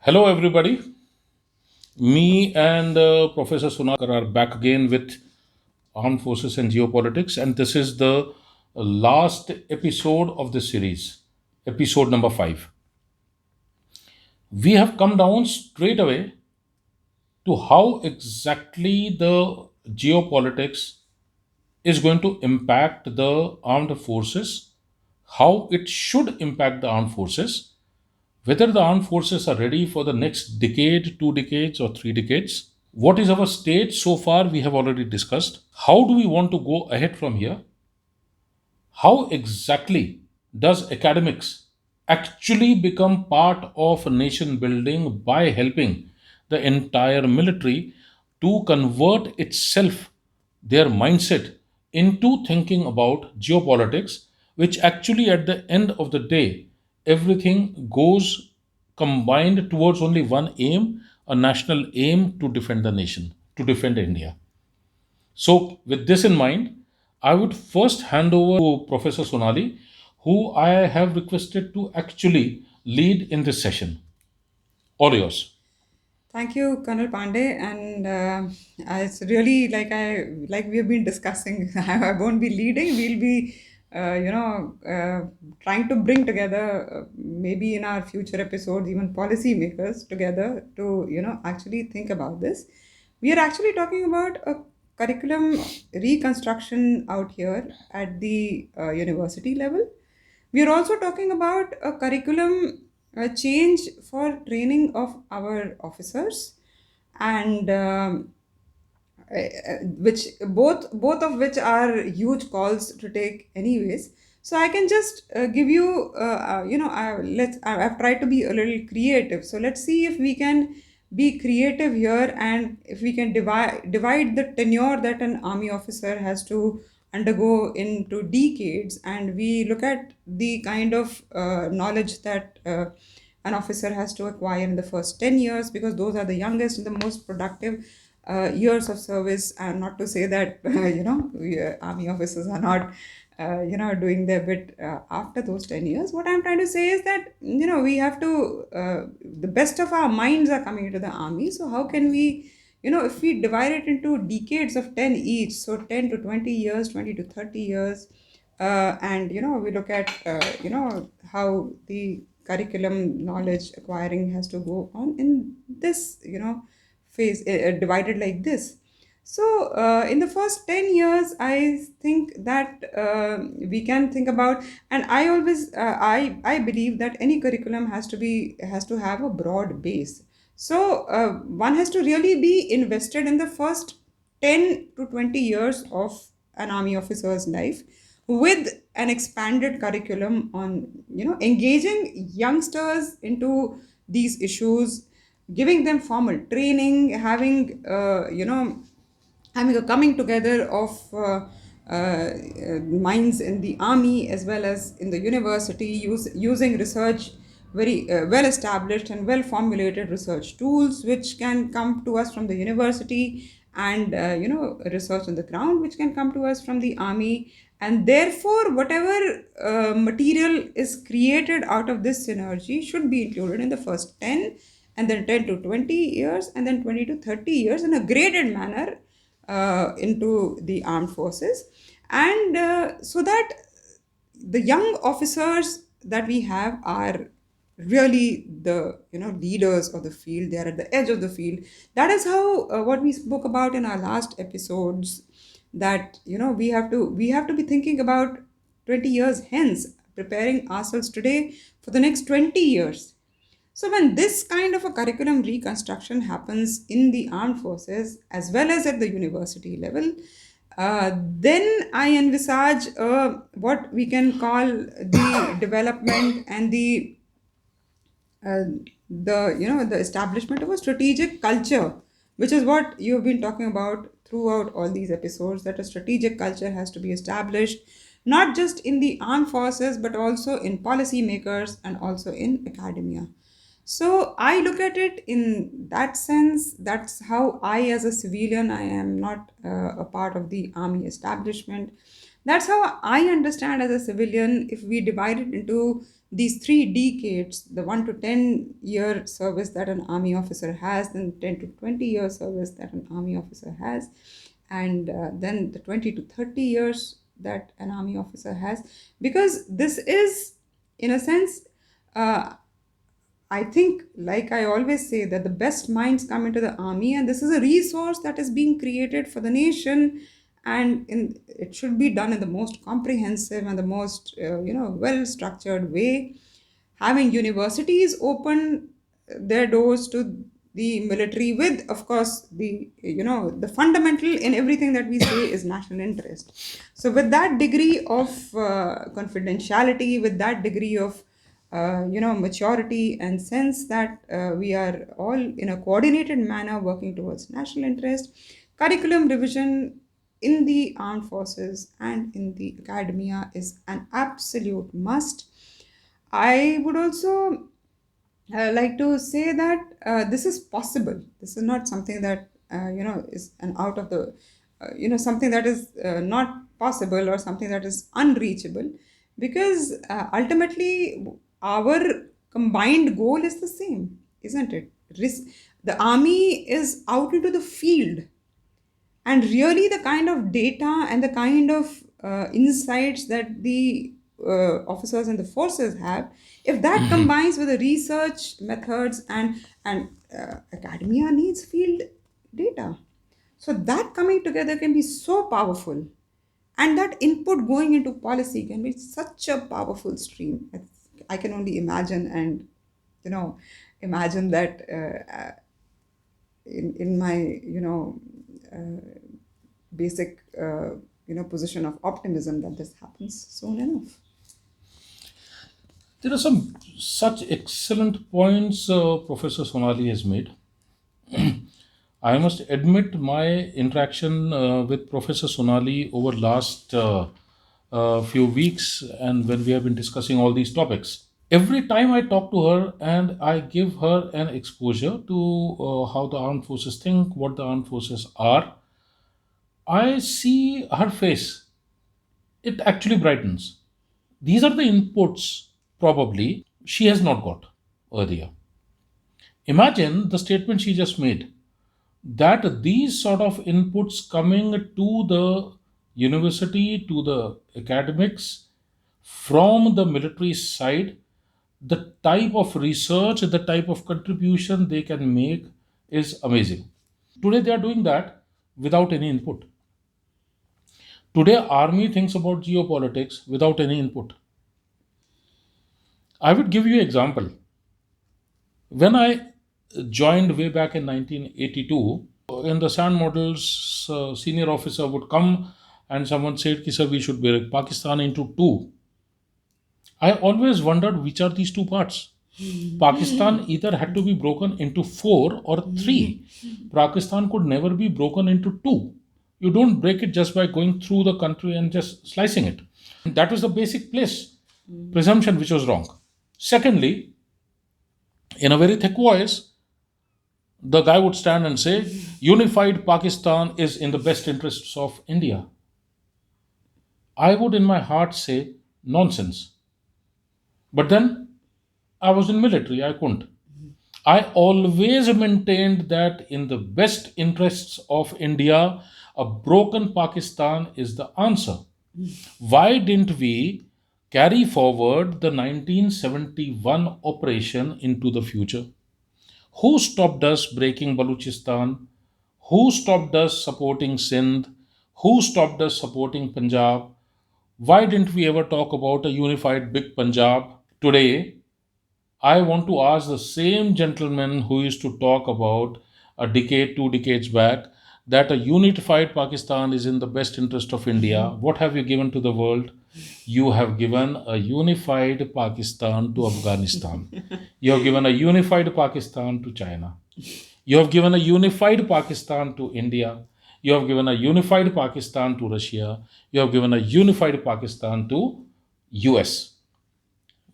Hello, everybody. Me and Professor Sunakar are back again with Armed Forces and Geopolitics, and this is the last episode of the series, episode number 5. We have come down straight away to how exactly the geopolitics is going to impact the armed forces, how it should impact the armed forces, whether the armed forces are ready for the next decade, 2 decades, or 3 decades. What is our state so far? We have already discussed. How do we want to go ahead from here? How exactly does academics actually become part of nation building by helping the entire military to convert itself, their mindset, into thinking about geopolitics, which actually at the end of the day, everything goes combined towards only one aim, a national aim to defend the nation, to defend India. So, with this in mind, I would first hand over to Professor Sonali, who I have requested to actually lead in this session. All yours. Thank you, Colonel Pandey, and it's really like we have been discussing. I won't be leading. We'll be, trying to bring together maybe in our future episodes even policymakers together to actually think about this. We are actually talking about a curriculum reconstruction out here at the university level. We are also talking about a curriculum change for training of our officers, and which both of which are huge calls to take anyways. So I can just give you I've tried to be a little creative, so let's see if we can be creative here, and if we can divide the tenure that an army officer has to undergo into decades, and we look at the kind of knowledge that an officer has to acquire in the first 10 years, because those are the youngest and the most productive years of service. And not to say that army officers are not doing their bit after those 10 years. What I'm trying to say is that we have to the best of our minds are coming into the army. So how can we, if we divide it into decades of 10 each, so 10 to 20 years, 20 to 30 years, and we look at how the curriculum knowledge acquiring has to go on in this phase, divided like this. So in the first 10 years, I think that we can think about, and I always I believe that any curriculum has to have a broad base. So one has to really be invested in the first 10 to 20 years of an army officer's life, with an expanded curriculum on engaging youngsters into these issues, giving them formal training, having a coming together of minds in the army as well as in the university, using research, very well established and well formulated research tools which can come to us from the university, and research on the ground which can come to us from the army. And therefore whatever material is created out of this synergy should be included in the first 10, and then 10 to 20 years, and then 20 to 30 years in a graded manner into the armed forces. And so that the young officers that we have are really the leaders of the field. They are at the edge of the field. That is how what we spoke about in our last episodes, that we have to be thinking about 20 years hence, preparing ourselves today for the next 20 years. So, when this kind of a curriculum reconstruction happens in the armed forces as well as at the university level, then I envisage what we can call the development and uh, the establishment of a strategic culture, which is what you've been talking about throughout all these episodes. That a strategic culture has to be established, not just in the armed forces but also in policymakers and also in academia. So I look at it in that sense. That's how I, as a civilian, I am not a part of the army establishment. That's how I understand as a civilian. If we divide it into these 3 decades, the 1 to 10 year service that an army officer has, then 10 to 20 year service that an army officer has, and then the 20 to 30 years that an army officer has. Because this is, in a sense, uh, I think, like I always say, that the best minds come into the army, and this is a resource that is being created for the nation, and it should be done in the most comprehensive and the most well structured way. Having universities open their doors to the military, with, of course, the fundamental in everything that we say is national interest. So with that degree of confidentiality, with that degree of maturity and sense that we are all in a coordinated manner working towards national interest, curriculum revision in the armed forces and in the academia is an absolute must. I would also like to say that this is possible. This is not something that is an out of the something that is not possible or something that is unreachable, because ultimately our combined goal is the same, isn't it? The army is out into the field, and really the kind of data and the kind of insights that the officers and the forces have, if that combines with the research methods, and academia needs field data, so that coming together can be so powerful, and that input going into policy can be such a powerful stream. I can only imagine, and you know imagine that in my basic position of optimism, that this happens soon enough. There are some such excellent points Professor Sonali has made. I must admit my interaction with Professor Sonali over last few weeks, and when we have been discussing all these topics. Every time I talk to her and I give her an exposure to how the armed forces think, what the armed forces are, I see her face. It actually brightens. These are the inputs probably she has not got earlier. Imagine the statement she just made, that these sort of inputs coming to the university, to the academics from the military side, the type of research, the type of contribution they can make is amazing. Today they are doing that without any input. Today army thinks about geopolitics without any input. I would give you an example. When I joined way back in 1982, in the SAN models, senior officer would come and someone said, "Ki, sir, we should break Pakistan into two." I always wondered which are these two parts. Pakistan either had to be broken into four or three. Pakistan could never be broken into two. You don't break it just by going through the country and just slicing it. That was the basic place presumption, which was wrong. Secondly, in a very thick voice, the guy would stand and say, "Unified Pakistan is in the best interests of India." I would in my heart say, nonsense. But then I was in military, I couldn't. I always maintained that in the best interests of India, a broken Pakistan is the answer. Why didn't we carry forward the 1971 operation into the future? Who stopped us breaking Baluchistan? Who stopped us supporting Sindh? Who stopped us supporting Punjab? Why didn't we ever talk about a unified big Punjab? Today, I want to ask the same gentleman who used to talk about a decade, 2 decades back, that a unified Pakistan is in the best interest of India. What have you given to the world? You have given a unified Pakistan to Afghanistan. You have given a unified Pakistan to China. You have given a unified Pakistan to India. You have given a unified Pakistan to Russia. You have given a unified Pakistan to US.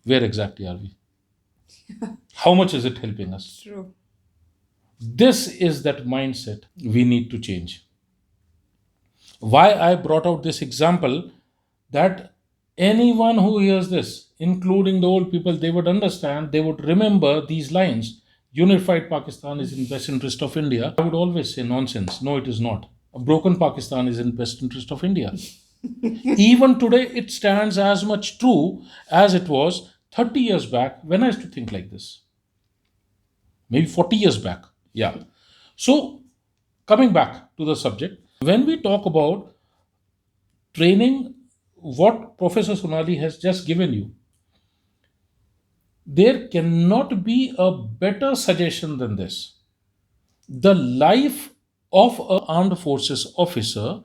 Where exactly are we? How much is it helping us? True. This is that mindset we need to change. Why I brought out this example, that anyone who hears this, including the old people, they would understand, they would remember these lines. Unified Pakistan is in best interest of India. I would always say nonsense. No, it is not. A broken Pakistan is in best interest of India. Even today, it stands as much true as it was 30 years back when I used to think like this. Maybe 40 years back. Yeah. So, coming back to the subject, when we talk about training, what Professor Sonali has just given you, there cannot be a better suggestion than this. The life of an armed forces officer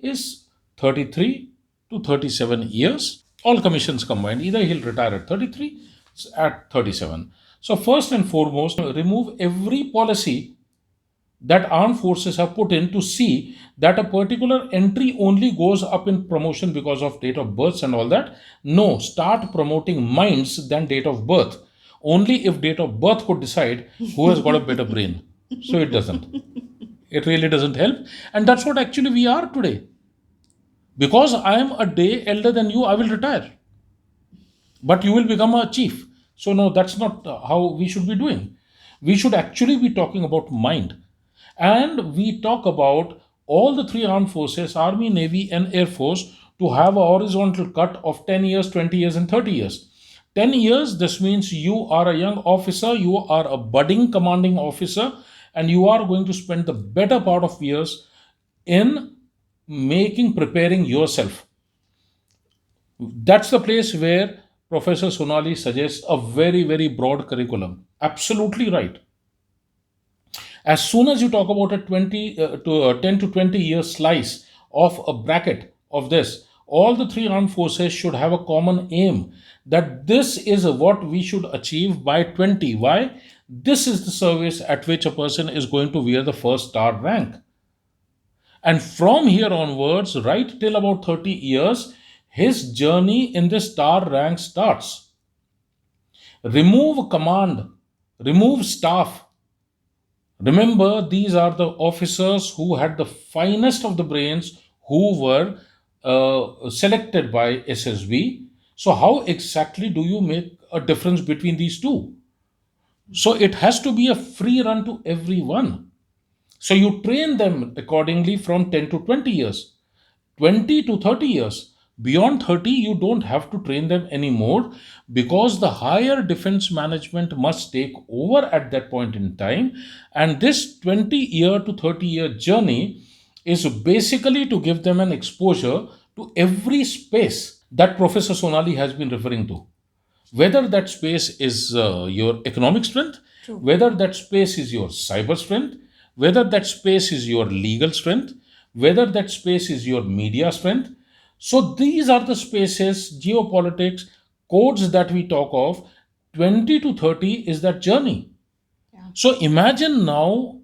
is 33 to 37 years, all commissions combined. Either he'll retire at 33, at 37. So, first and foremost, remove every policy that armed forces have put in to see that a particular entry only goes up in promotion because of date of births and all that. No, start promoting minds than date of birth. Only if date of birth could decide who has got a better brain. So it doesn't. It really doesn't help. And that's what actually we are today. Because I am a day elder than you, I will retire. But you will become a chief. So, no, that's not how we should be doing. We should actually be talking about mind. And we talk about all the three armed forces, Army, Navy, and Air Force, to have a horizontal cut of 10 years, 20 years, and 30 years. 10 years, this means you are a young officer, you are a budding commanding officer, and you are going to spend the better part of years in preparing yourself. That's the place where Professor Sonali suggests a very, very broad curriculum. Absolutely right. As soon as you talk about a 10 to 20 year slice of a bracket of this, all the three armed forces should have a common aim that this is what we should achieve by 20. Why? This is the service at which a person is going to wear the first star rank. And from here onwards, right till about 30 years, his journey in the star rank starts. Remove command, remove staff. Remember, these are the officers who had the finest of the brains who were selected by SSB. So, how exactly do you make a difference between these two? So, it has to be a free run to everyone. So, you train them accordingly from 10 to 20 years, 20 to 30 years. Beyond 30, you don't have to train them anymore because the higher defense management must take over at that point in time. And this 20-year to 30-year journey is basically to give them an exposure to every space that Professor Sonali has been referring to. Whether that space is your economic strength, True. whether that space is your cyber strength, whether that space is your legal strength, whether that space is your media strength. So these are the spaces, geopolitics, codes that we talk of. 20 to 30 is that journey. Yeah. So imagine now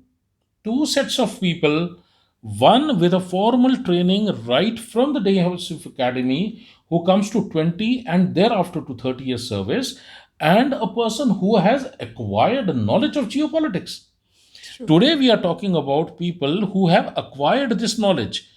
two sets of people, one with a formal training right from the day house of academy, who comes to 20 and thereafter to 30 years service, and a person who has acquired knowledge of geopolitics. True. Today, we are talking about people who have acquired this knowledge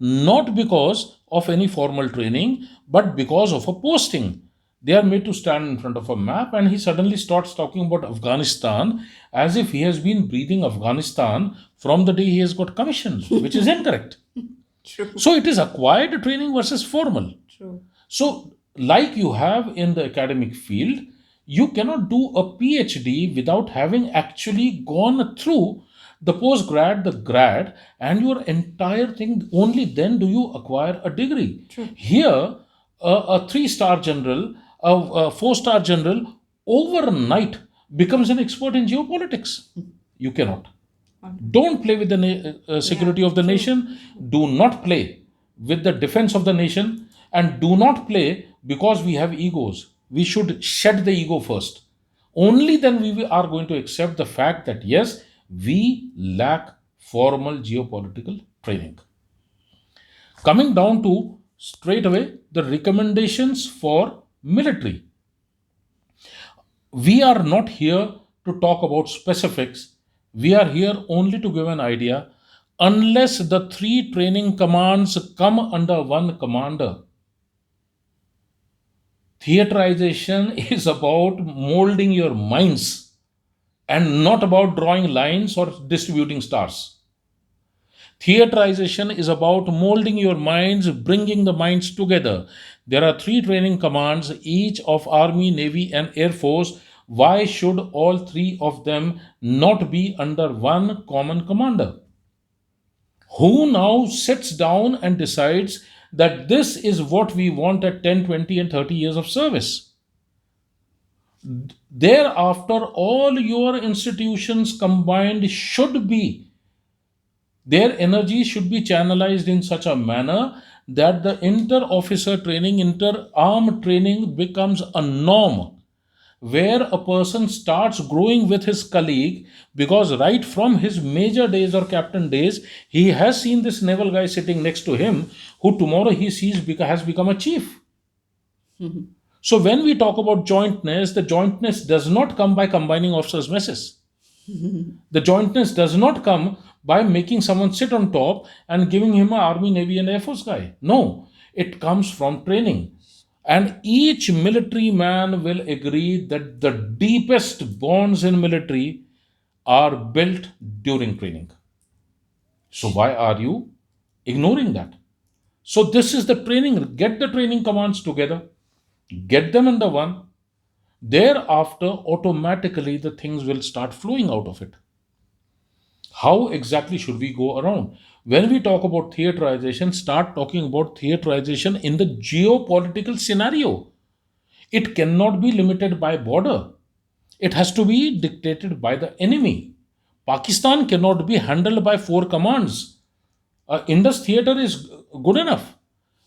not because of any formal training, but because of a posting. They are made to stand in front of a map, and he suddenly starts talking about Afghanistan as if he has been breathing Afghanistan from the day he has got commissioned, which is incorrect. True. So, it is acquired training versus formal. True. So, like you have in the academic field, you cannot do a PhD without having actually gone through the postgrad, the grad, and your entire thing. Only then do you acquire a degree. True. Here, a 3-star general, a 4-star general, overnight becomes an expert in geopolitics. You cannot. Don't play with the security of the true. nation. Do not play with the defense of the nation. And do not play because we have egos. We should shed the ego first. Only then we are going to accept the fact that yes, we lack formal geopolitical training. Coming down to straight away the recommendations for military. We are not here to talk about specifics. We are here only to give an idea. Unless the 3 training commands come under one commander, Theaterization is about molding your minds and not about drawing lines or distributing stars. Theaterization is about molding your minds, bringing the minds together. There are three training commands, each of Army, Navy, and Air Force. Why should all three of them not be under one common commander? Who now sits down and decides that this is what we want at 10, 20, and 30 years of service? Thereafter, all your institutions combined should be, their energy should be channelized in such a manner that the inter officer training, inter arm training becomes a norm where a person starts growing with his colleague, because right from his major days or captain days, he has seen this naval guy sitting next to him who tomorrow he sees has become a chief. So when we talk about jointness, the jointness does not come by combining officers' messes. The jointness does not come by making someone sit on top and giving him an Army, Navy, and Air Force guy. No, it comes from training. And each military man will agree that the deepest bonds in military are built during training. So why are you ignoring that? So this is the training. Get the training commands together, get them under one. Thereafter, automatically the things will start flowing out of it. How exactly should we go around? When we talk about theaterization, start talking about theaterization in the geopolitical scenario. It cannot be limited by border. It has to be dictated by the enemy. Pakistan cannot be handled by four commands. Indus theater is good enough.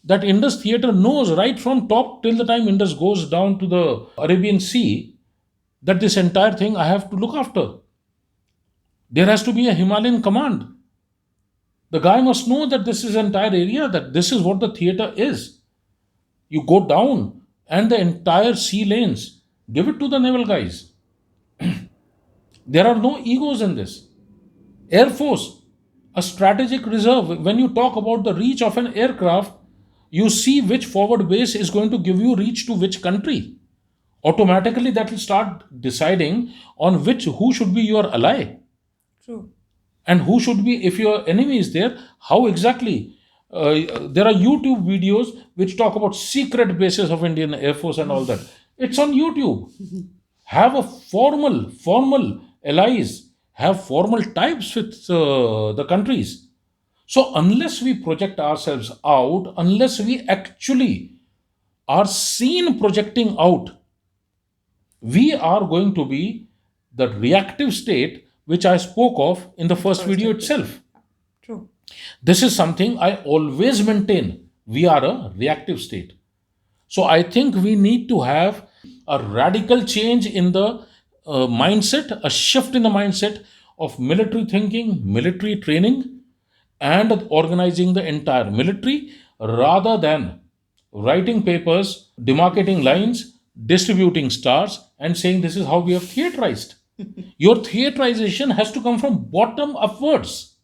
That Indus theater knows right from top till the time Indus goes down to the Arabian Sea that this entire thing I have to look after. There has to be a Himalayan command. The guy must know that this is entire area, that this is what the theater is. You go down and the entire sea lanes, give it to the naval guys. There are no egos in this. Air Force, a strategic reserve. When you talk about the reach of an aircraft, you see which forward base is going to give you reach to which country. Automatically, that will start deciding on which who should be your ally True. and who should be, if your enemy is there, how exactly. There are YouTube videos which talk about secret bases of Indian Air Force and all that. It's on YouTube. Have a formal allies, have formal types with the countries. So unless we project ourselves out, unless we actually are seen projecting out, we are going to be the reactive state which I spoke of in the first video itself. True. This is something I always maintain. We are a reactive state. So I think we need to have a radical change in the mindset, a shift in the mindset of military thinking, military training, and organizing the entire military rather than writing papers, demarcating lines, distributing stars, and saying this is how we have theaterized. Your theaterization has to come from bottom upwards.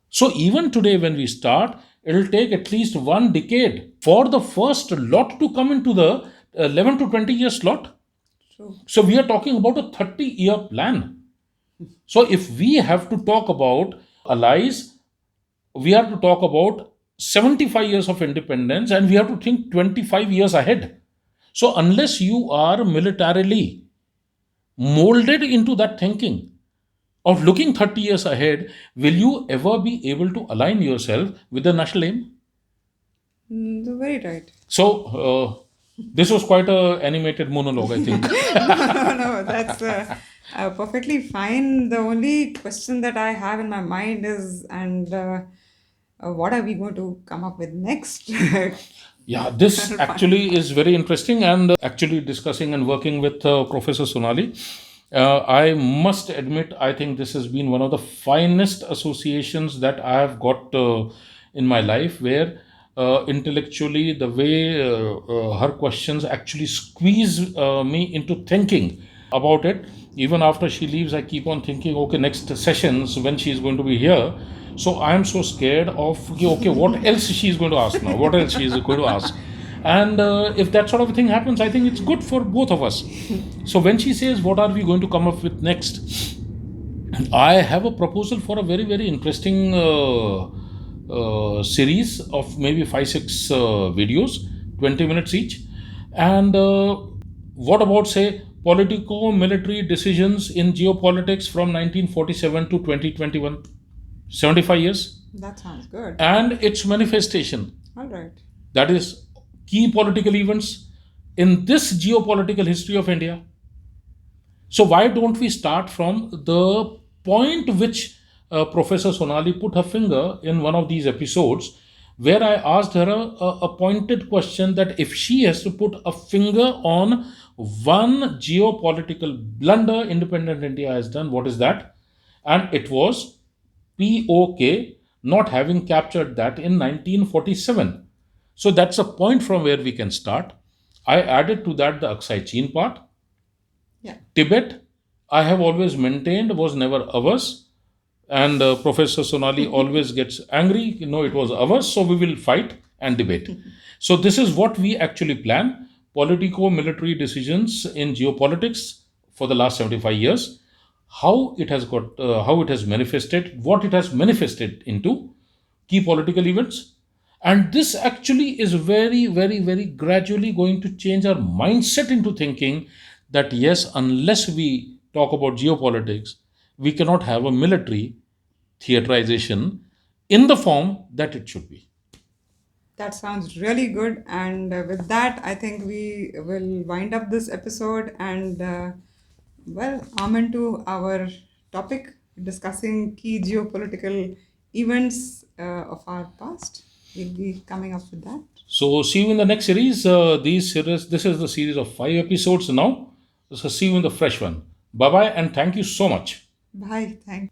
So even today, when we start, it'll take at least 1 decade for the first lot to come into the 11 to 20 year slot. True. So we are talking about a 30-year plan. So if we have to talk about allies, we have to talk about 75 years of independence and we have to think 25 years ahead. So unless you are militarily molded into that thinking of looking 30 years ahead, will you ever be able to align yourself with the national aim? Very right. So, this was quite a animated monologue, I think. No, that's perfectly fine. The only question that I have in my mind is, and what are we going to come up with next? Yeah, this actually is very interesting, and actually discussing and working with Professor Sonali. I must admit, I think this has been one of the finest associations that I have got in my life, where intellectually, the way her questions actually squeeze me into thinking about it. Even after she leaves, I keep on thinking, okay, next sessions when she is going to be here. So I am so scared of, okay, what else she is going to ask now? What else she is going to ask? And if that sort of thing happens, I think it's good for both of us. So when she says, what are we going to come up with next? I have a proposal for a very, very interesting series of maybe 5, 6 videos, 20 minutes each. And what about, say, politico military decisions in geopolitics from 1947 to 2021? 75 years. That sounds good. And its manifestation. All right. That is, key political events in this geopolitical history of India. So why don't we start from the point which Professor Sonali put her finger in one of these episodes, where I asked her a pointed question that if she has to put a finger on one geopolitical blunder independent India has done, what is that? And it was POK not having captured that in 1947. So that's a point from where we can start. I added to that the Aksai Chin part. Yeah. Tibet, I have always maintained, was never ours. And Professor Sonali always gets angry. It was ours, so we will fight and debate. So this is what we actually plan: politico-military decisions in geopolitics for the last 75 years. How it has got, how it has manifested, what it has manifested into key political events. And this actually is very, very, very gradually going to change our mindset into thinking that yes, unless we talk about geopolitics, we cannot have a military theaterization in the form that it should be. That sounds really good. And with that, I think we will wind up this episode and, amen to our topic discussing key geopolitical events of our past. We'll be coming up with that. So see you in the next series. This is the series of 5 episodes now. So see you in the fresh one. Bye bye and thank you so much. Bye. Thank